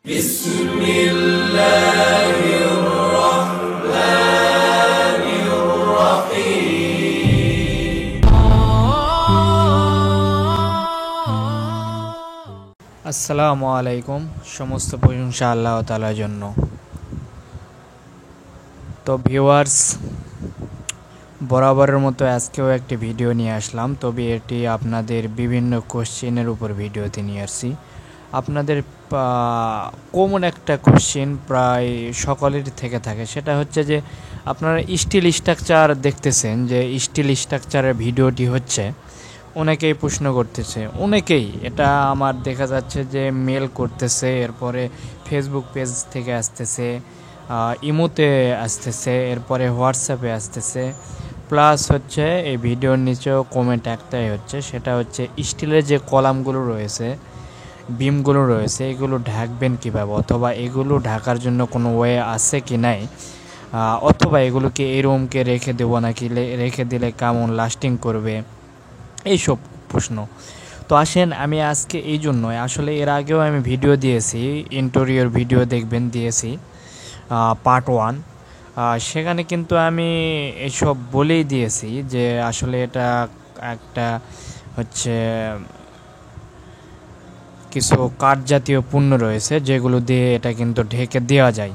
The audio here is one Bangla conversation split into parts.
بسم الله الرحمن الرحيم আসসালামু আলাইকুম। সমস্ত প্রশংসা আল্লাহ তাআলার জন্য। তো ভিউয়ার্স, বরাবরের মতো আজকেও একটি ভিডিও নিয়ে আসলাম, তবে এটি আপনাদের বিভিন্ন কোশ্চেনের উপর ভিডিওতে নিয়ে আসছি। আপনাদের কমন একটা কোশ্চেন প্রায় সকলের থেকে থাকে, সেটা হচ্ছে যে আপনারা স্টিল স্ট্রাকচার দেখতেছেন, যে স্টিল স্ট্রাকচারের ভিডিওটি হচ্ছে, অনেকেই প্রশ্ন করতেছে, অনেকেই এটা আমার দেখা যাচ্ছে যে মেল করতেছে, এরপরে ফেসবুক পেজ থেকে আসতেছে, ইমোতে আসতেছে, এরপরে হোয়াটসঅ্যাপে আসতেছে, প্লাস হচ্ছে এই ভিডিওর নিচেও কমেন্ট একটাই হচ্ছে, সেটা হচ্ছে স্টিলের যে কলামগুলো রয়েছে, বিমগুলো রয়েছে, এগুলো ঢাকবেন কীভাবে, অথবা এগুলো ঢাকার জন্য কোনো ওয়ে আছে কি নাই, অথবা এগুলোকে এরকমকে রেখে দেবো নাকি, রেখে দিলে কেমন লাস্টিং করবে, এইসব প্রশ্ন। তো আসেন, আমি আজকে এই জন্য আসলে এর আগেও আমি ভিডিও দিয়েছি, ইন্টেরিয়র ভিডিও দেখবেন দিয়েছি পার্ট 1, সেখানে কিন্তু আমি এসব বলেই দিয়েছি যে আসলে এটা একটা হচ্ছে কিছু কাঠ জাতীয় পণ্য রয়েছে যেগুলো দিয়ে এটা কিন্তু ঢেকে দেওয়া যায়,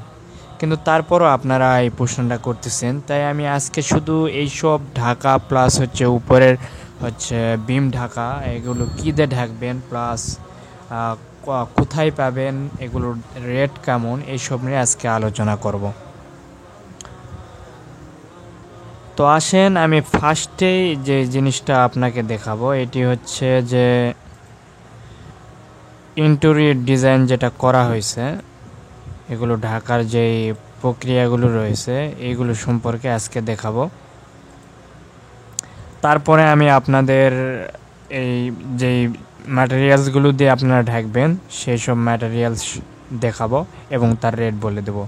কিন্তু তারপরও আপনারা এই প্রশ্নটা করতেছেন, তাই আমি আজকে শুধু এইসব ঢাকা প্লাস হচ্ছে উপরের হচ্ছে বিম ঢাকা, এগুলো কী দিয়ে ঢাকবেন, প্লাস কোথায় পাবেন, এগুলোর রেট কেমন, এইসব নিয়ে আজকে আলোচনা করব। তো আসেন, আমি ফার্স্টেই যে জিনিসটা আপনাকে দেখাবো এটি হচ্ছে যে ইন্টেরিয়র ডিজাইন যেটা করা হয়েছে, এগুলো ঢাকার যে প্রক্রিয়াগুলো রয়েছে এইগুলো সম্পর্কে আজকে দেখাবো। তারপরে আমি আপনাদের এই যেই ম্যাটেরিয়ালসগুলো দিয়ে আপনারা ঢাকবেন সেই সব ম্যাটেরিয়ালস দেখাবো এবং তার রেট বলে দেব।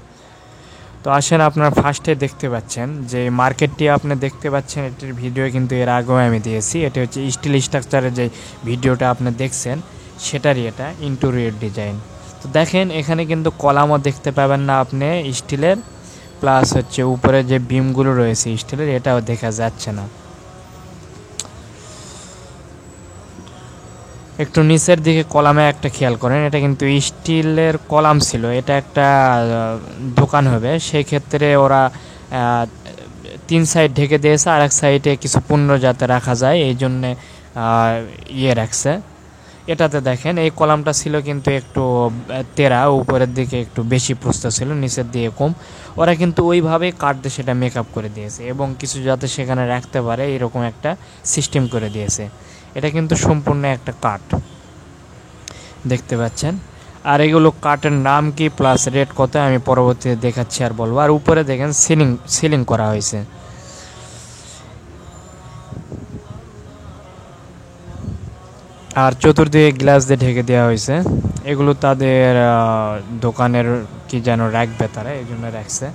তো আসেন, আপনারা ফার্স্টে দেখতে পাচ্ছেন যে মার্কেটটি আপনি দেখতে পাচ্ছেন, এটির ভিডিও কিন্তু এর আগেও আমি দিয়েছি। এটি হচ্ছে স্টিল স্ট্রাকচারের যে ভিডিওটা আপনি দেখছেন সেটারই এটা ইন্টেরিয়র ডিজাইন। তো দেখেন, এখানে কিন্তু কলামও দেখতে পাবেন না আপনি স্টিলের, প্লাস হচ্ছে উপরে যে বিমগুলো রয়েছে স্টিলের এটাও দেখা যাচ্ছে না। একটু নিচের দিকে কলামে একটা খেয়াল করেন, এটা কিন্তু স্টিলের কলাম ছিল, এটা একটা দোকান হবে, সেই ক্ষেত্রে ওরা 3 সাইড ঢেকে দিয়েছে, আর এক সাইডে কিছু পণ্য যাতে রাখা যায় এই জন্যে রাখছে। এটাতে দেখেন এই কলামটা ছিল কিন্তু একটু তেরা, উপরের দিকে একটু বেশি প্রস্থ ছিল, নিচের দিকে কম, ওরা কিন্তু ওইভাবে কাঠ দিয়ে সেটা মেকআপ করে দিয়েছে এবং কিছু যাতে সেখানে রাখতে পারে এরকম একটা সিস্টেম করে দিয়েছে। এটা কিন্তু সম্পূর্ণ একটা কাঠ দেখতে পাচ্ছেন। আর এগুলো কাঠের নাম কি প্লাস রেট কত আমি পরবর্তীতে দেখাচ্ছি আর বলবো। আর উপরে দেখেন সিলিং করা হয়েছে। আর চতুর্দিকে গ্লাস দিয়ে ঢেকে দেওয়া হয়েছে, এগুলো তাদের দোকানের কি যেন রাখবে তারা, এই জন্য রাখছে।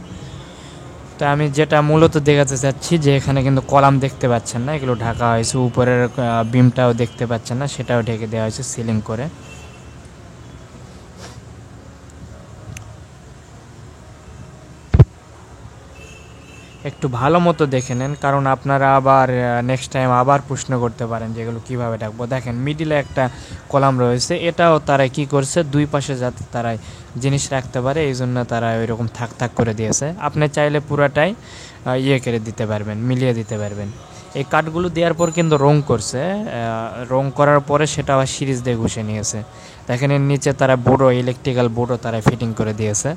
তো আমি যেটা মূলত দেখাতে চাচ্ছি যে এখানে কিন্তু কলাম দেখতে পাচ্ছেন না, এগুলো ঢাকা হয়েছে, উপরের বিমটাও দেখতে পাচ্ছেন না, সেটাও ঢেকে দেওয়া হয়েছে সিলিং করে। একটু ভালো মতো দেখে নেন, কারণ আপনারা আবার নেক্সট টাইম আবার প্রশ্ন করতে পারেন যে এগুলো কীভাবে ডাকবো। দেখেন মিডিলে একটা কলাম রয়েছে, এটাও তারা কি করছে, দুই পাশে যাতে তারা জিনিস রাখতে পারে এই জন্য তারা ওইরকম থাক থাক করে দিয়েছে। আপনি চাইলে পুরাটাই করে দিতে পারবেন, মিলিয়ে দিতে পারবেন। এই কাঠগুলো দেওয়ার পর কিন্তু রং করছে, রং করার পরে সেটা আবার সিরিজ দিয়ে ঘষে নিয়েছে। দেখেন এর নিচে তারা বোর্ডও, ইলেকট্রিক্যাল বোর্ডও তারা ফিটিং করে দিয়েছে।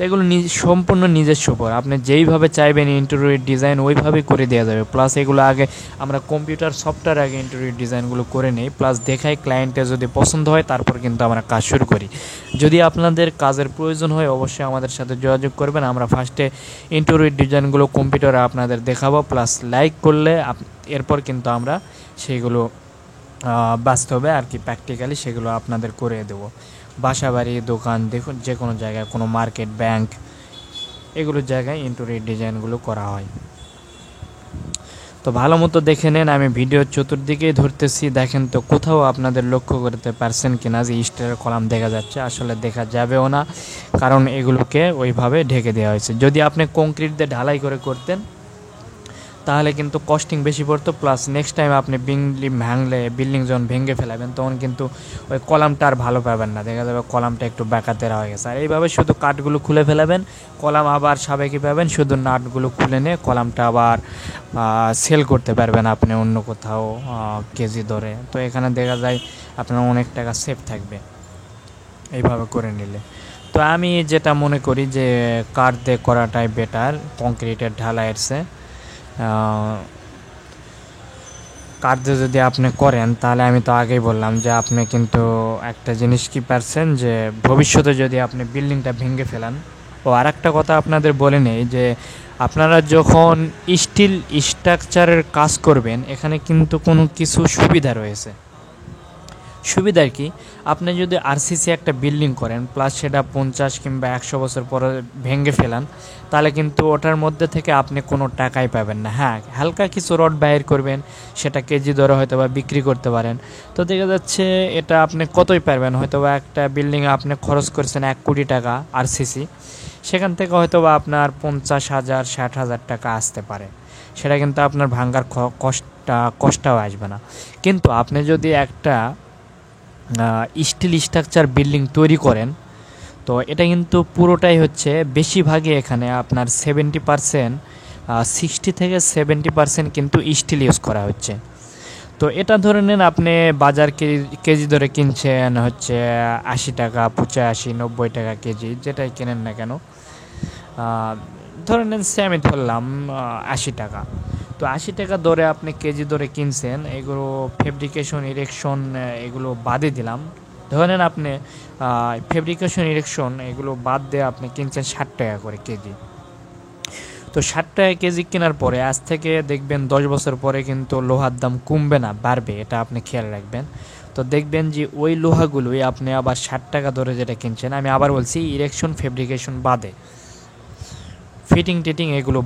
তো এগুলো সম্পূর্ণ নিজস্ব উপর, আপনি যেইভাবে চাইবেন ইন্টেরিয়র ডিজাইন ওইভাবেই করে দেওয়া যাবে। প্লাস এগুলো আগে আমরা কম্পিউটার সফটওয়্যার আগে ইন্টেরিয়র ডিজাইনগুলো করে নিই, প্লাস দেখাই ক্লায়েন্টের যদি পছন্দ হয় তারপর কিন্তু আমরা কাজ শুরু করি। যদি আপনাদের কাজের প্রয়োজন হয় অবশ্যই আমাদের সাথে যোগাযোগ করবেন, আমরা ফার্স্টে ইন্টেরিয়র ডিজাইনগুলো কম্পিউটারে আপনাদের দেখাবো, প্লাস লাইক করলে এরপর কিন্তু আমরা সেইগুলো বাস্তবে আর কি প্র্যাকটিক্যালি সেগুলো আপনাদের করে দেবো। বাসা বাড়ি, দোকান, দেখুন যে কোনো জায়গায়, কোনো মার্কেট, ব্যাংক, এগুলোর জায়গায় ইন্টেরিয়র ডিজাইনগুলো করা হয়। তো তো ভালো মতো দেখে নেন, আমি ভিডিওর চতুর্দিকেই ধরতেছি, দেখেন তো কোথাও আপনাদের লক্ষ্য করতে পারছেন কিনা যে স্টিলের কলাম দেখা যাচ্ছে। আসলে দেখা যাবেও না, কারণ এগুলোকে ওইভাবে ঢেকে দেওয়া হয়েছে। যদি আপনি কংক্রিট দিয়ে ঢালাই করে করতেন তাহলে কিন্তু কস্টিং বেশি পড়তো, প্লাস নেক্সট টাইম আপনি বিল্ডিং যখন ভেঙে ফেলাবেন তখন কিন্তু ওই কলামটা আর ভালো পাবেন না, দেখা যাবে কলামটা একটু বেঁকাতেরা হয়ে গেছে। আর এইভাবে শুধু কাঠগুলো খুলে ফেলাবেন, কলাম আবার সাবেকি পাবেন, শুধু নাটগুলো খুলে নিয়ে কলামটা আবার সেল করতে পারবেন আপনি অন্য কোথাও কেজি ধরে। তো এখানে দেখা যায় আপনার অনেক টাকা সেভ থাকবে এইভাবে করে নিলে। তো আমি যেটা মনে করি যে কাঠ দিয়ে করাটাই বেটার কংক্রিটের ঢালাইয়ের চেয়ে। কাঠ দিয়ে যদি আপনি করেন তাহলে আমি তো আগেই বললাম যে আপনি কিন্তু একটা জিনিস কি পারছেন যে ভবিষ্যতে যদি আপনি বিল্ডিংটা ভেঙে ফেলান। ও আর একটা কথা আপনাদের বলে নেই যে আপনারা যখন স্টিল স্ট্রাকচারের কাজ করবেন এখানে কিন্তু কোনো কিছু সুবিধা রয়েছে। সুবিধার কি, আপনি যদি আরসিসি একটা বিল্ডিং করেন প্লাস সেটা 50 কিংবা 100 বছর পরে ভেঙে ফেলান, তাহলে কিন্তু ওটার মধ্যে থেকে আপনি কোনো টাকাই পাবেন না। হ্যাঁ, হালকা কিছু রড বাইর করবেন, সেটা কেজি দরে হয়তো বা বিক্রি করতে পারেন। তো দেখা যাচ্ছে এটা আপনি কতই পারবেন, হয়তো বা একটা বিল্ডিংয়ে আপনি খরচ করছেন 1 কোটি টাকা আরসিসি, সেখান থেকে হয়তো বা আপনার 50,000 60,000 টাকা আসতে পারে। সেটা কিন্তু আপনার ভাঙ্গার কষ্টটাও আসবে না। কিন্তু আপনি যদি একটা স্টিল স্ট্রাকচার বিল্ডিং তৈরি করেন, তো এটা কিন্তু পুরোটাই হচ্ছে বেশিরভাগই এখানে আপনার 70%, 60 থেকে 70% কিন্তু স্টিল ইউজ করা হচ্ছে। তো এটা ধরে নেন আপনি বাজার কেজি ধরে কিনছেন হচ্ছে 80 টাকা, 85, 90 টাকা কেজি, যেটাই কেনেন না কেন, ধরে নেন আমি ধরলাম 80 টাকা। তো 80 টাকা দরে আপনি কেজি দরে কিনছেন, এগুলো ফেব্রিকেশন ইরেকশন এগুলো বাদে দিলাম, ধরে নেন আপনি ফেব্রিকেশন ইরেকশন এগুলো বাদ দিয়ে আপনি কিনছেন 60 টাকা করে কেজি। তো 60 টাকা কেজি কেনার পরে আজ থেকে দেখবেন 10 বছর পরে কিন্তু লোহার দাম কমবে না, বাড়বে, এটা আপনি খেয়াল রাখবেন। তো দেখবেন যে ওই লোহাগুলোই আপনি আবার 60 টাকা ধরে যেটা কিনছেন, আমি আবার বলছি ইরেকশন ফেব্রিকেশন বাদে, ফিটিং টিটিং এগুলো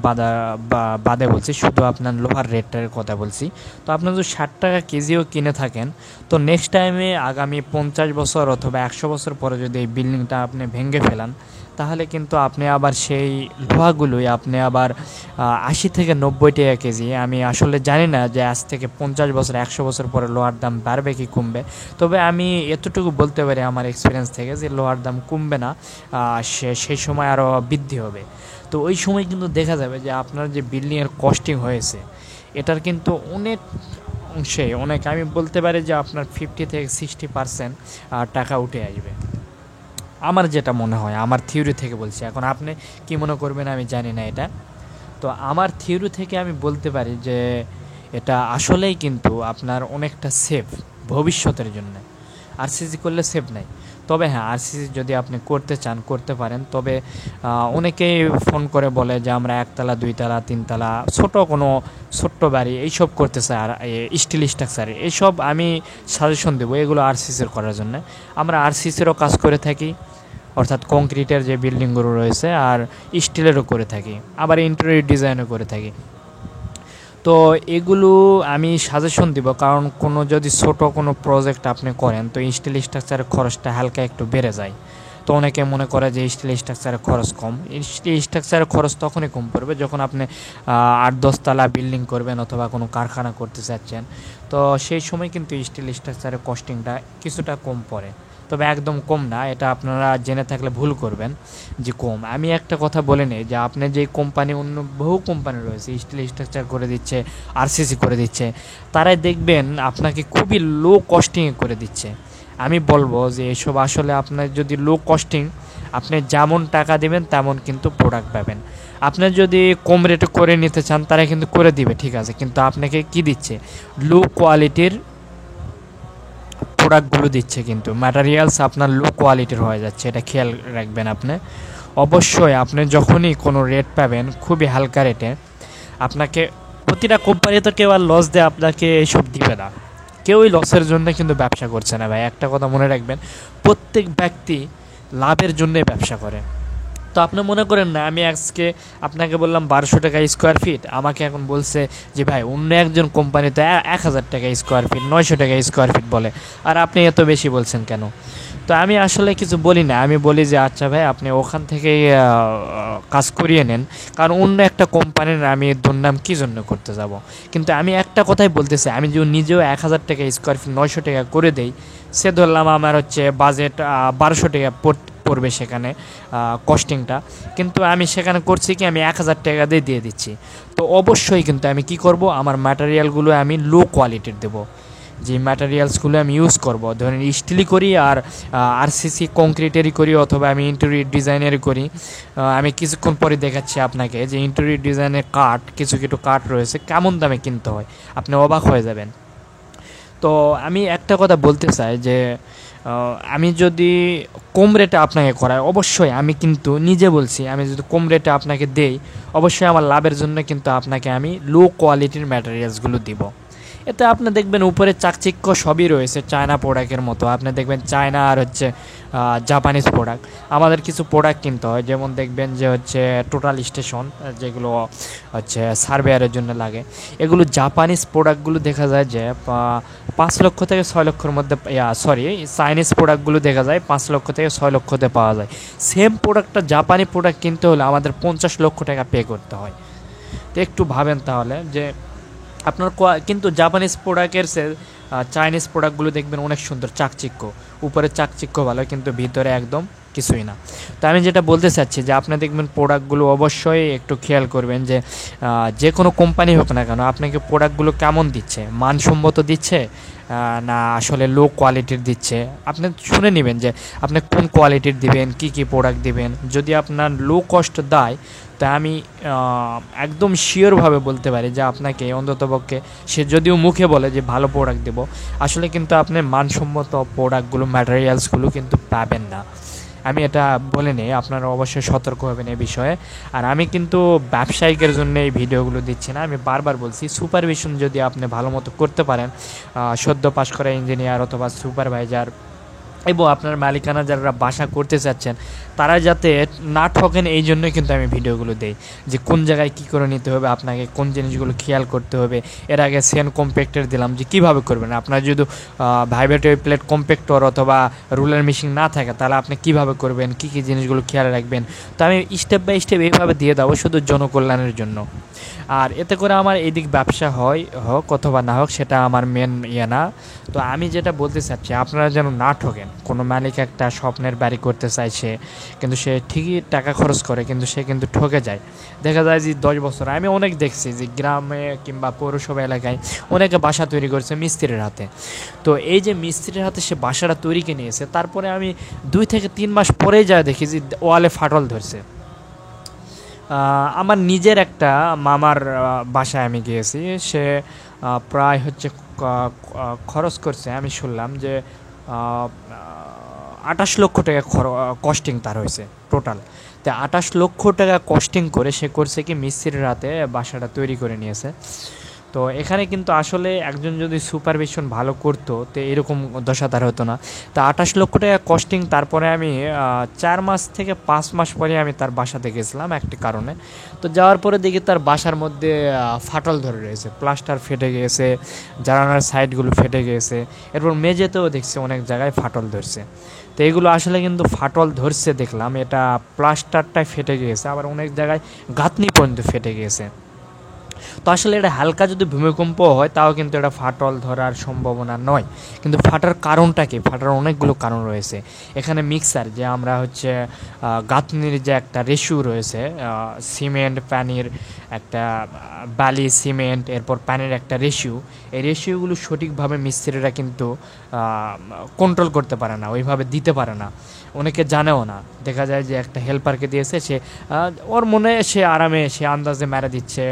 বাদে বলছি, শুধু আপনার লোহার রেটটার কথা বলছি। তো আপনার যদি 60 টাকা কেজিও কিনে থাকেন, তো নেক্সট টাইমে আগামী 50 বছর অথবা 100 বছর পরে যদি এই বিল্ডিংটা আপনি ভেঙে ফেলান, তাহলে কিন্তু আপনি আবার সেই লোহাগুলোই আপনি আবার 80 থেকে 90 টাকা কেজি, আমি আসলে জানি না যে আজ থেকে 50 বছর 100 বছর পরে লোহার দাম বাড়বে কি কমবে, তবে আমি এতটুকু বলতে পারি আমার এক্সপিরিয়েন্স থেকে যে লোহার দাম কমবে না, সেই সময় আরও বৃদ্ধি হবে। তো ওই সময় কিন্তু দেখা যাবে যে আপনার যে বিল্ডিংয়ের কস্টিং হয়েছে এটার কিন্তু অনেক অংশে আমি বলতে পারি যে আপনার 50 থেকে 60% টাকা উঠে আসবে, আমার যেটা মনে হয়, আমার থিওরি থেকে বলছি। এখন আপনি কি মনে করবেন আমি জানি না এটা। তো আমার থিওরি থেকে আমি বলতে পারি যে এটা আসলেই কিন্তু আপনার অনেকটা সেফ ভবিষ্যতের জন্য। আরসিসি করলে সেফ নাই, তবে হ্যাঁ আরসিসি যদি আপনি করতে চান করতে পারেন। তবে অনেকেই ফোন করে বলে যে আমরা 1 তলা 2 তলা 3 তলা ছোট্ট বাড়ি এইসব করতে চাই, আর স্টিল স্ট্রাকচার এইসব আমি সাজেশন দেবো এগুলো আরসিসির করার জন্য। আমরা আরসিসিরও কাজ করে থাকি, অর্থাৎ কংক্রিটের যে বিল্ডিংগুলো রয়েছে, আর স্টিলেরও করে থাকি, আবার ইন্টেরিয়র ডিজাইনও করে থাকি। তো এগুলো আমি সাজেশন দিব, কারণ যদি ছোট কোনো প্রজেক্ট আপনি করেন তো স্টিল স্ট্রাকচারের খরচটা হালকা একটু বেড়ে যায়। তো অনেকে মনে করে যে স্টিল স্ট্রাকচারের খরচ কম, স্টিল স্ট্রাকচারের খরচ তখনই কম পড়বে যখন আপনি 8-10 তলা বিল্ডিং করবেন অথবা কোনো কারখানা করতে চাচ্ছেন, তো সেই সময় কিন্তু স্টিল স্ট্রাকচারের কস্টিংটা কিছুটা কম পড়ে। তবে একদম কম না, এটা আপনারা জেনে থাকলে ভুল করবেন যে কম। আমি একটা কথা বলে নিই যে আপনি যে কোম্পানি, অন্য বহু কোম্পানি রয়েছে স্টিল স্ট্রাকচার করে দিচ্ছে, আরসিসি করে দিচ্ছে, তারাই দেখবেন আপনাকে খুবই লো কস্টিংয়ে করে দিচ্ছে। আমি বলবো যে এসব আসলে আপনার যদি লো কস্টিং, আপনি যেমন টাকা দেবেন তেমন কিন্তু প্রোডাক্ট পাবেন। আপনি যদি কম রেটে করে নিতে চান তারা কিন্তু করে দিবে, ঠিক আছে, কিন্তু আপনাকে কি দিচ্ছে, লো কোয়ালিটির প্রোডাক্টগুলো দিচ্ছে, কিন্তু ম্যাটেরিয়ালস আপনার লো কোয়ালিটির হয়ে যাচ্ছে, এটা খেয়াল রাখবেন আপনি। অবশ্যই আপনি যখনই কোনো রেট পাবেন খুবই হালকা রেটে, আপনাকে প্রতিটা কোম্পানি তো কেউ আর লস দেয় আপনাকে এইসব দিবে না, কেউই লসের জন্য কিন্তু ব্যবসা করছে না ভাই, একটা কথা মনে রাখবেন, প্রত্যেক ব্যক্তি লাভের জন্যই ব্যবসা করে। তো আপনি মনে করেন না আমি আজকে আপনাকে বললাম 1200 টাকা স্কোয়ার ফিট, আমাকে এখন বলছে যে ভাই অন্য একজন কোম্পানিতে 1000 টাকা স্কোয়ার ফিট, 900 টাকা স্কোয়ার ফিট বলে, আর আপনি এত বেশি বলছেন কেন? তো আমি আসলে কিছু বলি না, আমি বলি যে আচ্ছা ভাই আপনি ওখান থেকেই কাজ করিয়ে নেন, কারণ অন্য একটা কোম্পানির আমি দুর্নাম কী জন্য করতে যাব। কিন্তু আমি একটা কথাই বলতেছি, আমি যদি নিজেও 1000 টাকা স্কোয়ার ফিট 900 টাকা করে দেই, সে ধরলাম আমার হচ্ছে বাজেট 1200 টাকা পড়বে সেখানে কস্টিংটা, কিন্তু আমি সেখানে করছি কি আমি 1000 টাকা দিয়ে দিচ্ছি। তো অবশ্যই কিন্তু আমি কি করব, আমার ম্যাটেরিয়ালগুলো আমি লো কোয়ালিটির দেবো। যে ম্যাটেরিয়ালসগুলো আমি ইউজ করব, ধরেন স্টিলই করি আর আরসিসি কংক্রিটেরই করি, অথবা আমি ইন্টেরিয়র ডিজাইনেরই করি। আমি কিছুক্ষণ পরে দেখাচ্ছি আপনাকে যে ইন্টেরিয়র ডিজাইনের কাঠ, কিছু কিছু কাঠ রয়েছে কেমন দামে কিনতে হয়, আপনি অবাক হয়ে যাবেন। তো আমি একটা কথা বলতে চাই যে আমি যদি কম রেটে আপনাকে করাই, অবশ্যই আমি কিন্তু নিজে বলছি, আমি যদি কম রেটে আপনাকে দেই, অবশ্যই আমার লাভের জন্য কিন্তু আপনাকে আমি লো কোয়ালিটির ম্যাটেরিয়ালসগুলো দিব। এতে আপনি দেখবেন উপরে চাকচিক্য সবই রয়েছে চায়না প্রোডাক্টের মতো, আপনি দেখবেন চায়না আর হচ্ছে জাপানিজ প্রোডাক্ট। আমাদের কিছু প্রোডাক্ট কিনতে হয়, যেমন দেখবেন যে হচ্ছে টোটাল স্টেশন, যেগুলো হচ্ছে সার্ভেয়ারের জন্য লাগে, এগুলো জাপানিজ প্রোডাক্টগুলো দেখা যায় যে 5 লক্ষ থেকে 6 লক্ষের মধ্যে, চাইনিজ প্রোডাক্টগুলো দেখা যায় 5 লক্ষ থেকে 6 লক্ষতে পাওয়া যায়। সেম প্রোডাক্টটা জাপানি প্রোডাক্ট কিনতে হলে আমাদের 50 লক্ষ টাকা পে করতে হয়। তো একটু ভাবেন তাহলে যে আপনার কিন্তু জাপানিজ প্রোডাক্টের চাইনিজ প্রোডাক্টগুলো দেখবেন অনেক সুন্দর চাকচিক্য, উপরে চাকচিক্য ভালো, কিন্তু ভিতরে একদম কিছুই না। তো আমি যেটা বলতে চাচ্ছি যে আপনি দেখবেন প্রোডাক্টগুলো অবশ্যই একটু খেয়াল করবেন যে যে কোনো কোম্পানি হোক না কেন আপনাকে প্রোডাক্টগুলো কেমন দিচ্ছে, মানসম্মত দিচ্ছে না আসলে লো কোয়ালিটির দিচ্ছে। আপনি শুনে নেবেন যে আপনি কোন কোয়ালিটির দিবেন, কি কি প্রোডাক্ট দিবেন। যদি আপনার লো কস্ট দেয়, তা আমি একদম শিওরভাবে বলতে পারি যে আপনাকে অন্ততপক্ষে, সে যদিও মুখে বলে যে ভালো প্রোডাক্ট দেব, আসলে কিন্তু আপনি মানসম্মত প্রোডাক্টগুলো ম্যাটেরিয়ালসগুলো কিন্তু পাবেন না। আমি এটা বলে নিই, আপনারা অবশ্যই সতর্ক হবেন এই বিষয়ে। আর আমি কিন্তু ব্যবসায়িকের জন্য এই ভিডিওগুলো দিচ্ছি না, আমি বারবার বলছি সুপারভিশন যদি আপনি ভালো মতো করতে পারেন, সদ্য পাস করা ইঞ্জিনিয়ার অথবা সুপারভাইজার, এবং আপনার মালিকানা যারা বাসা করতে চাচ্ছেন তারা যাতে না ঠকেন, এই জন্যই কিন্তু আমি ভিডিওগুলো দেই যে কোন জায়গায় কী করে নিতে হবে, আপনাকে কোন জিনিসগুলো খেয়াল করতে হবে। এর আগে সেন কম্প্যাক্টর দিলাম যে কীভাবে করবেন, আপনার যদি ভাইব্রেটরি প্লেট কম্প্যাক্টর অথবা রুলার মেশিন না থাকে তাহলে আপনি কীভাবে করবেন, কী কী জিনিসগুলো খেয়াল রাখবেন। তো আমি স্টেপ বাই স্টেপ এইভাবে দিয়ে দেবো শুধু জনকল্যাণের জন্য। আর এতে করে আমার এদিক ব্যবসা হোক অথবা না হোক সেটা আমার মেন না। তো আমি যেটা বলতে চাচ্ছি আপনারা যেন না ঠকেন। কোনো মালিক একটা স্বপ্নের বাড়ি করতে চাইছে, কিন্তু সে ঠিকই টাকা খরচ করে, কিন্তু সে কিন্তু ঠকে যায়। দেখা যায় যে 10 বছর, আমি অনেক দেখছি যে গ্রামে কিংবা পৌরসভা এলাকায় অনেকে বাসা তৈরি করছে মিস্ত্রির হাতে। তো এই যে মিস্ত্রির হাতে সে বাসাটা তৈরিকে নিয়েছে, তারপরে আমি 2 থেকে 3 মাস পরেই যা দেখি যে ওয়ালে ফাটল ধরছে। আমার নিজের একটা মামার বাসায় আমি গিয়েছি, সে প্রায় হচ্ছে খরচ করছে, আমি শুনলাম যে 28 লক্ষ টাকা কস্টিং তার হয়েছে টোটাল। তো 28 লক্ষ টাকা কস্টিং করে সে করছে কি মিস্ত্রির হাতে বাসাটা তৈরি করে নিয়েছে। তো এখানে কিন্তু আসলে একজন যদি সুপারভিশন ভালো করতো তো এরকম দশা তার হতো না। তা 28 লক্ষ টাকা কস্টিং, তারপরে আমি 4 মাস থেকে 5 মাস পরে আমি তার বাসাতে গেছিলাম একটি কারণে। তো যাওয়ার পরে দেখি তার বাসার মধ্যে ফাটল ধরে রয়েছে, প্লাস্টার ফেটে গিয়েছে, জানালার সাইডগুলো ফেটে গিয়েছে, এরপর মেঝেতেও দেখছি অনেক জায়গায় ফাটল ধরছে। তো এগুলো আসলে কিন্তু ফাটল ধরছে দেখলাম, এটা প্লাস্টারটাই ফেটে গিয়েছে, আবার অনেক জায়গায় গাঁথনি পর্যন্ত ফেটে গিয়েছে। তো আসলে এটা হালকা যদি ভূমিকম্প হয় তাও কিন্তু এটা ফাটল ধরার সম্ভাবনা নয়। কিন্তু ফাটার কারণটা কি, ফাটার অনেকগুলো কারণ রয়েছে এখানে। মিক্সার যে আমরা হচ্ছে গাঁথনির যে একটা রেশিও রয়েছে, সিমেন্ট পানির একটা, বালি সিমেন্ট এরপর পানির একটা রেশিও, এই রেশিওগুলো সঠিকভাবে মিস্ত্রিরা কিন্তু কন্ট্রোল করতে পারে না, ওইভাবে দিতে পারে না, অনেকে জানেও না। দেখা যায় যে একটা হেল্পারকে দিয়েছে, সে ওর মনে সে আরামে সে আন্দাজে মেরে দিচ্ছে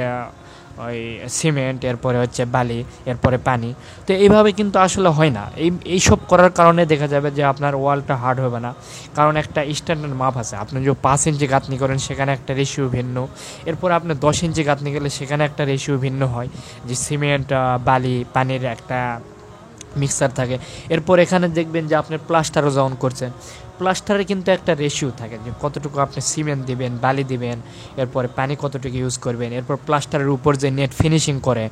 ওই সিমেন্ট, এরপরে হচ্ছে বালি, এরপরে পানি। তো এইভাবে কিন্তু আসলে হয় না। এইসব করার কারণে দেখা যাবে যে আপনার ওয়ালটা হার্ড হবে না, কারণ একটা স্ট্যান্ডার্ড মাপ আছে। আপনি যদি 5 ইঞ্চি গাঁথনি করেন সেখানে একটা রেশিও ভিন্ন, এরপর আপনি 10 ইঞ্চি গাঁথনি গেলে সেখানে একটা রেশিও ভিন্ন হয়, যে সিমেন্ট বালি পানির একটা মিক্সার থাকে। এরপর এখানে দেখবেন যে আপনি প্লাস্টারও যখন করছেন, প্লাস্টারে কিন্তু একটা রেশিও থাকে যে কতটুকু আপনি সিমেন্ট দিবেন, বালি দিবেন, এরপরে পানি কতটুকু ইউজ করবেন, এরপর প্লাস্টারের উপর যে নেট ফিনিশিং করে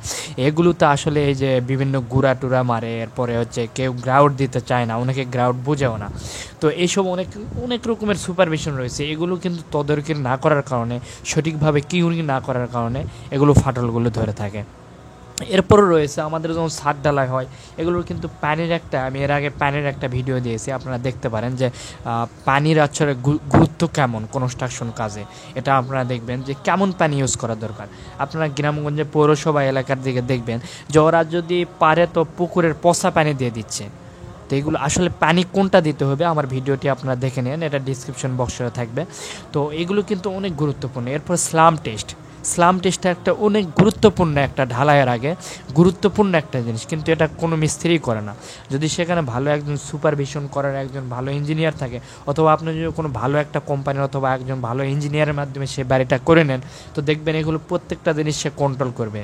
এগুলোতে আসলে এই যে বিভিন্ন গুঁড়া টুরা মারে, এরপরে হচ্ছে কেউ গ্রাউট দিতে চায় না, অনেকে গ্রাউট বুঝেও না। তো এইসব অনেক অনেক রকমের সুপারভিশন রয়েছে, এগুলো কিন্তু তদারকি না করার কারণে, সঠিকভাবে কিউরিং না করার কারণে এগুলো ফাটলগুলো ধরে থাকে। এরপরও রয়েছে আমাদের যখন ছাদ ঢালাই হয়, এগুলোর কিন্তু পানির একটা, আমি এর আগে পানির একটা ভিডিও দিয়েছি, আপনারা দেখতে পারেন যে পানির আসলে গুরুত্ব কেমন কনস্ট্রাকশন কাজে, এটা আপনারা দেখবেন যে কেমন পানি ইউজ করা দরকার। আপনারা গ্রামগঞ্জে পৌরসভা এলাকার দিকে দেখবেন যে ওরা যদি পারে তো পুকুরের পচা পানি দিয়ে দিচ্ছে। তো এগুলো আসলে পানি কোনটা দিতে হবে, আমার ভিডিওটি আপনারা দেখে নেন, এটা ডিসক্রিপশন বক্সে থাকবে। তো এগুলো কিন্তু অনেক গুরুত্বপূর্ণ। এরপর স্লাম টেস্ট, স্লাম টেস্টটা একটা অনেক গুরুত্বপূর্ণ, একটা ঢালাইয়ের আগে গুরুত্বপূর্ণ একটা জিনিস, কিন্তু এটা কোনো মিস্ত্রি করে না। যদি সেখানে ভালো একজন সুপারভিশন করার একজন ভালো ইঞ্জিনিয়ার থাকে, অথবা আপনি যদি কোনো ভালো একটা কোম্পানির অথবা একজন ভালো ইঞ্জিনিয়ারের মাধ্যমে সে বাড়িটা করে নেন, তো দেখবেন এগুলো প্রত্যেকটা জিনিস সে কন্ট্রোল করবে।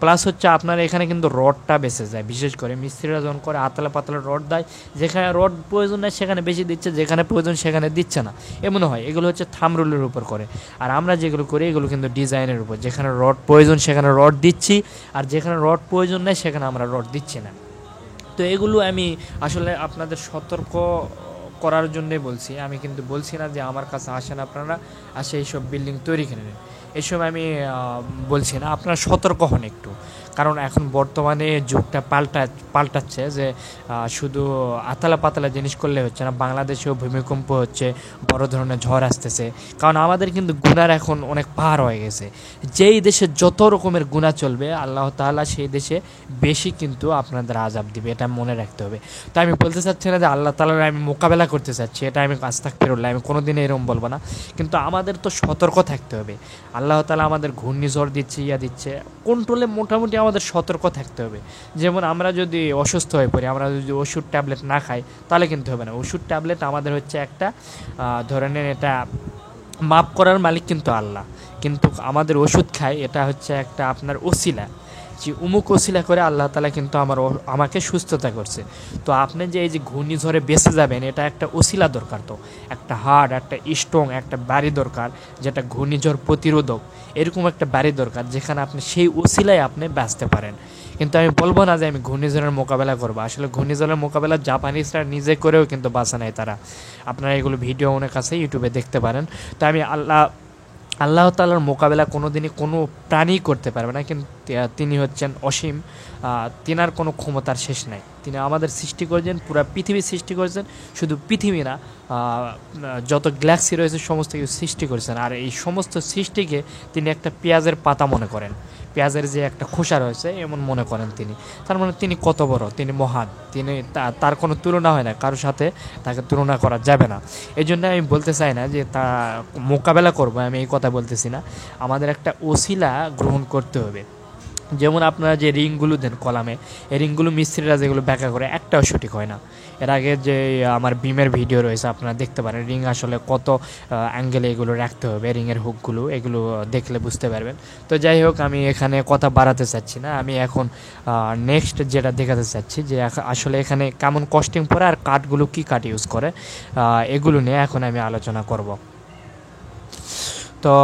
প্লাস হচ্ছে আপনার এখানে কিন্তু রডটা বেঁচে যায়, বিশেষ করে মিস্ত্রিরা যখন করে আতলা পাতলা রড দেয়, যেখানে রড প্রয়োজন নেই সেখানে বেশি দিচ্ছে, যেখানে প্রয়োজন সেখানে দিচ্ছে না, এমন হয়। এগুলো হচ্ছে থাম রুলের উপর করে। আর আমরা যেগুলো করি এগুলো কিন্তু ডিজাইনের উপর, যেখানে রড প্রয়োজন সেখানে রড দিচ্ছি, আর যেখানে রড প্রয়োজন নেই সেখানে আমরা রড দিচ্ছি না। তো এগুলো আমি আসলে আপনাদের সতর্ক করার জন্যে বলছি, আমি কিন্তু বলছি না যে আমার কাছে আসেন আপনারা, আসে এইসব বিল্ডিং তৈরি করে নেন, এসব আমি বলছি না। আপনারা সতর্ক হন একটু, কারণ এখন বর্তমানে যুগটা পাল্টাচ্ছে যে শুধু আতালা পাতালা জিনিস করলে হচ্ছে না, বাংলাদেশেও ভূমিকম্প হচ্ছে, বড় ধরনের ঝড় আসতেছে। কারণ আমাদের কিন্তু গুনার এখন অনেক পার হয়ে গেছে। যেই দেশে যত রকমের গুনাহ চলবে, আল্লাহ তাআলা সেই দেশে বেশি কিন্তু আপনাদের আযাব দিবে, এটা মনে রাখতে হবে। তো আমি বলতে চাচ্ছি না যে আল্লাহ তাআলার আমি মোকাবেলা করতে চাচ্ছি, এটা আমি আস্তাগফিরুল্লাহ, আমি কোনোদিনই এরকম বলবো না। কিন্তু আমাদের তো সতর্ক থাকতে হবে। আল্লাহ তাআলা আমাদের ঘূর্ণিঝড় দিচ্ছে, দিচ্ছে, কন্ট্রোলে মোটামুটি আমাদের সতর্ক থাকতে হবে। যেমন আমরা যদি অসুস্থ হয়ে পড়ি, আমরা যদি ওষুধ ট্যাবলেট না খাই তাহলে কিন্তু হবে না। ওষুধ ট্যাবলেট আমাদের হচ্ছে একটা ধরনের, এটা মাপ করার মালিক কিন্তু আল্লাহ, কিন্তু আমাদের ওষুধ খাই এটা হচ্ছে একটা আপনার ওসিলা, যে উমুক ওসিলা করে আল্লাহ তাআলা কিন্তু আমাকে সুস্থতা করছে। তো আপনি যে এই যে ঘূর্ণিঝড়ে বেঁচে যাবেন, এটা একটা ওসিলা দরকার, তো একটা হার্ড, একটা স্ট্রং একটা বাড়ি দরকার, যেটা ঘূর্ণিঝড় প্রতিরোধক, এরকম একটা বাড়ি দরকার যেখানে আপনি সেই ওসিলায় আপনি বাঁচতে পারেন। কিন্তু আমি বলবো না যে আমি ঘূর্ণিঝড়ের মোকাবেলা করবো, আসলে ঘূর্ণিঝড়ের মোকাবেলা জাপানিজরা নিজে করেও কিন্তু বাঁচা নেয় তারা। আপনারা এগুলো ভিডিও অনেক আছে, ইউটিউবে দেখতে পারেন। তো আমি আল্লাহ তাআলার মোকাবেলা কোনো দিনই কোনো প্রাণী করতে পারবে না, কিন্তু তিনি হচ্ছেন অসীম, তিনার কোনো ক্ষমতার শেষ নাই। তিনি আমাদের সৃষ্টি করেছেন, পুরো পৃথিবী সৃষ্টি করেছেন, শুধু পৃথিবী না, যত গ্যালাক্সি রয়েছে সমস্ত কিছু সৃষ্টি করেছেন। আর এই সমস্ত সৃষ্টিকে তিনি একটা পেঁয়াজের পাতা মনে করেন, পেঁয়াজের যে একটা খোসা রয়েছে এমন মনে করেন তিনি। তার মানে তিনি কত বড়, তিনি মহান, তিনি তার কোনো তুলনা হয় না, কারোর সাথে তাকে তুলনা করা যাবে না। এই জন্য আমি বলতে চাই না যে তা মোকাবেলা করবো, আমি এই কথা বলতেছি না। আমাদের একটা ওসিলা গ্রহণ করতে হবে। যেমন আপনারা যে রিংগুলো দেন কলামে, এই রিংগুলো মিস্ত্রিরা যেগুলো ব্যাখ্যা করে একটাও সঠিক হয় না। এর আগে যে আমার বিমের ভিডিও রয়েছে আপনারা দেখতে পারেন, রিং আসলে কত অ্যাঙ্গেলে এগুলো রাখতে হবে, রিংয়ের হুকগুলো, এগুলো দেখলে বুঝতে পারবেন। তো যাই হোক, আমি এখানে কথা বাড়াতে চাচ্ছি না, আমি এখন নেক্সট যেটা দেখাতে চাচ্ছি যে আসলে এখানে কেমন কস্টিং পড়ে আর কাঠগুলো কী কাঠ ইউজ করে, এগুলো নিয়ে এখন আমি আলোচনা করব। তো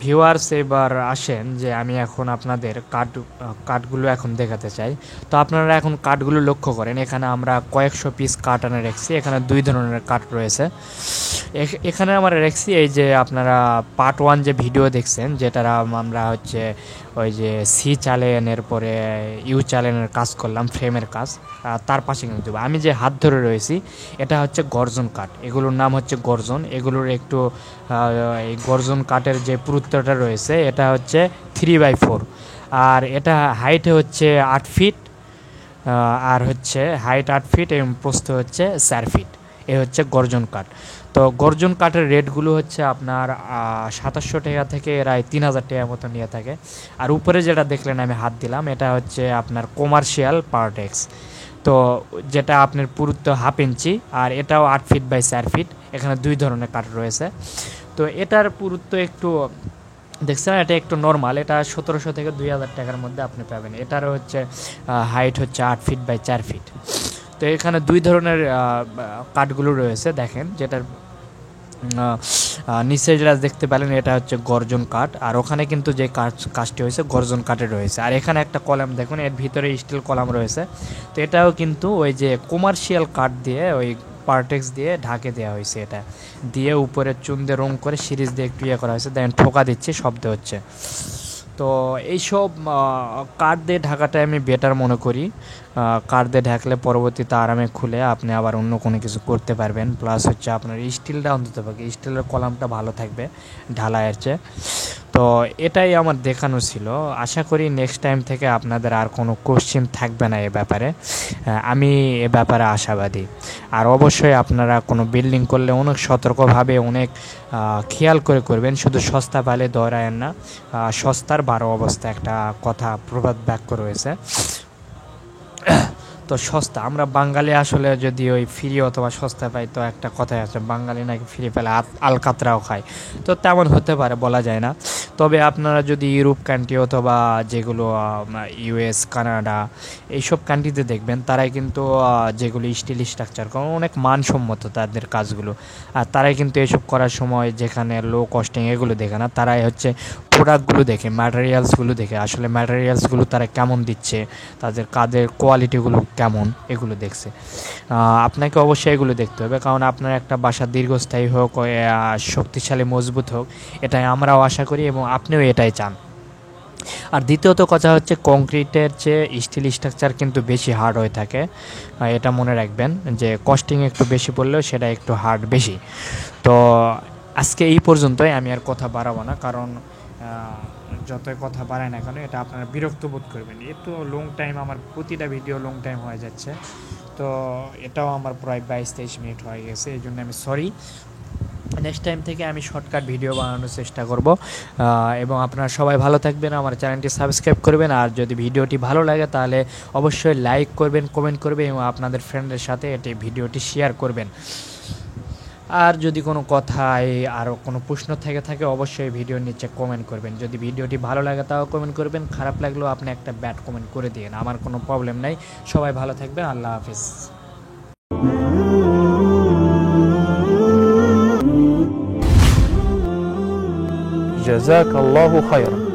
ভিউয়ার্স এবার আসেন যে আমি এখন আপনাদের কাঠগুলো এখন দেখাতে চাই। তো আপনারা এখন কাঠগুলো লক্ষ্য করেন, এখানে আমরা কয়েকশো পিস কাঠ আনে রেখেছি। এখানে দুই ধরনের কাঠ রয়েছে। এখানে আমরা রেখেছি এই যে আপনারা পার্ট 1 যে ভিডিও দেখছেন, যেটা আমরা হচ্ছে ওই যে সি চ্যানেলের পরে ইউ চ্যানেলের কাজ করলাম, ফ্রেমের কাজ, তার পাশে কিন্তু আমি যে হাত ধরে রয়েছি এটা হচ্ছে গর্জন কাঠ, এগুলোর নাম হচ্ছে গর্জন। এগুলোর একটু এই গর্জন কাঠের যে পুরুত্বটা রয়েছে এটা হচ্ছে 3/4, আর এটা হাইটে হচ্ছে 8 ফিট, আর হচ্ছে হাইট 8 ফিট এবং প্রস্থ হচ্ছে 4 ফিট। এ হচ্ছে গর্জন কাঠ। তো গর্জন কাঠের রেটগুলো হচ্ছে আপনার 2700 টাকা থেকে প্রায় 3000 টাকার মতো নিয়ে থাকে। আর উপরে যেটা দেখলেন আমি হাত দিলাম, এটা হচ্ছে আপনার কমার্শিয়াল পার্টেক্স, তো যেটা আপনার পুরুত্ব 1/2 ইঞ্চি, আর এটাও 8 ফিট বাই 4 ফিট। এখানে দুই ধরনের কাঠ রয়েছে। তো এটার পুরুত্ব একটু দেখছেন এটা একটু নর্মাল, এটা 1700 থেকে 2000 টাকার মধ্যে আপনি পাবেন। এটারও হচ্ছে হাইট হচ্ছে 8 ফিট বাই 4 ফিট। তো এখানে দুই ধরনের কাঠগুলো রয়েছে, দেখেন যেটার নিচে যেটা দেখতে পেলেন এটা হচ্ছে গর্জন কাঠ, আর ওখানে কিন্তু যে কাজটি হয়েছে গর্জন কাঠে রয়েছে। আর এখানে একটা কলাম দেখুন, এর ভিতরে স্টিল কলাম রয়েছে। তো এটাও কিন্তু ওই যে কমার্শিয়াল কাঠ দিয়ে, ওই পার্টেক্স দিয়ে ঢাকে দেওয়া হয়েছে, এটা দিয়ে উপরে চুন দিয়ে রং করে সিরিজ দিয়ে একটু ইয়ে করা হয়েছে। দেখেন ঠোকা দিচ্ছে, শব্দ হচ্ছে। তো এইসব কাঠ দিয়ে ঢাকাটাই আমি বেটার মনে করি। কাঠ দিয়ে ঢাকলে পরবর্তীতে আরামে খুলে আপনি আবার অন্য কোনো কিছু করতে পারবেন। প্লাস হচ্ছে আপনার স্টিলটা অন্তত পারে, স্টিলের কলামটা ভালো থাকবে ঢালাইয়ের চেয়ে। তো এটাই আমার দেখানো ছিল। আশা করি নেক্সট টাইম থেকে আপনাদের আর কোনো কোশ্চেন থাকবে না এ ব্যাপারে। আমি এ ব্যাপারে আশাবাদী। আর অবশ্যই আপনারা কোনো বিল্ডিং করলে অনেক সতর্কভাবে, অনেক খেয়াল করে করবেন। শুধু সস্তা পালে দৌড়ায়েন না। সস্তার 12 অবস্থা একটা কথা, প্রবাদ বাক্য রয়েছে। তো সস্তা, আমরা বাঙালি আসলে যদি ওই ফ্রি অথবা সস্তা পাই, তো একটা কথাই আছে, বাঙালি নাকি ফ্রি পেলে আলকাতরাও খায়। তো তেমন হতে পারে, বলা যায় না। তবে আপনারা যদি ইউরোপ কান্ট্রি অথবা যেগুলো ইউএস, কানাডা, এইসব কান্ট্রিতে দেখবেন, তারাই কিন্তু যেগুলো স্টিল স্ট্রাকচার করে অনেক মানসম্মত তাদের কাজগুলো। আর তারাই কিন্তু এসব করার সময় যেখানে লো কস্টিং এগুলো দেখে না, তারাই হচ্ছে প্রোডাক্টগুলো দেখে, ম্যাটেরিয়ালসগুলো দেখে, আসলে ম্যাটেরিয়ালসগুলো তারা কেমন দিচ্ছে, তাদের কাজের কোয়ালিটিগুলো কেমন, এগুলো দেখছে। আপনাকে অবশ্যই এগুলো দেখতে হবে, কারণ আপনার একটা বাসা দীর্ঘস্থায়ী হোক, শক্তিশালী মজবুত হোক, এটাই আমরাও আশা করি এবং আপনিও এটাই চান। আর দ্বিতীয়ত কথা হচ্ছে, কংক্রিটের চেয়ে স্টিল স্ট্রাকচার কিন্তু বেশি হার্ড হয়ে থাকে। এটা মনে রাখবেন যে কস্টিং একটু বেশি পড়লেও সেটা একটু হার্ড বেশি। তো আজকে এই পর্যন্তই, আমি আর কথা বাড়াবো না, কারণ যতই কথা বাড়ায় না কেন এটা আপনারা বিরক্ত বোধ করবেন। এ তো লং টাইম, আমার প্রতিটা ভিডিও লং টাইম হয়ে যাচ্ছে। তো এটাও আমার প্রায় 22-23 মিনিট হয়ে গেছে, এই জন্য আমি সরি। নেক্সট টাইম থেকে আমি শর্টকাট ভিডিও বানানোর চেষ্টা করব। এবং আপনারা সবাই ভালো থাকবেন, আমার চ্যানেলটি সাবস্ক্রাইব করবেন। আর যদি ভিডিওটি ভালো লাগে তাহলে অবশ্যই লাইক করবেন, কমেন্ট করবেন এবং আপনাদের ফ্রেন্ডের সাথে এটি ভিডিওটি শেয়ার করবেন। আর যদি কোনো কথায় আরও কোনো প্রশ্ন থেকে থাকে অবশ্যই ভিডিওর নিচে কমেন্ট করবেন। যদি ভিডিওটি ভালো লাগে তাও কমেন্ট করবেন, খারাপ লাগলেও আপনি একটা ব্যাড কমেন্ট করে দিন, আমার কোনো প্রবলেম নাই। সবাই ভালো থাকবেন, আল্লাহ হাফিজ। جزاك الله خيرا.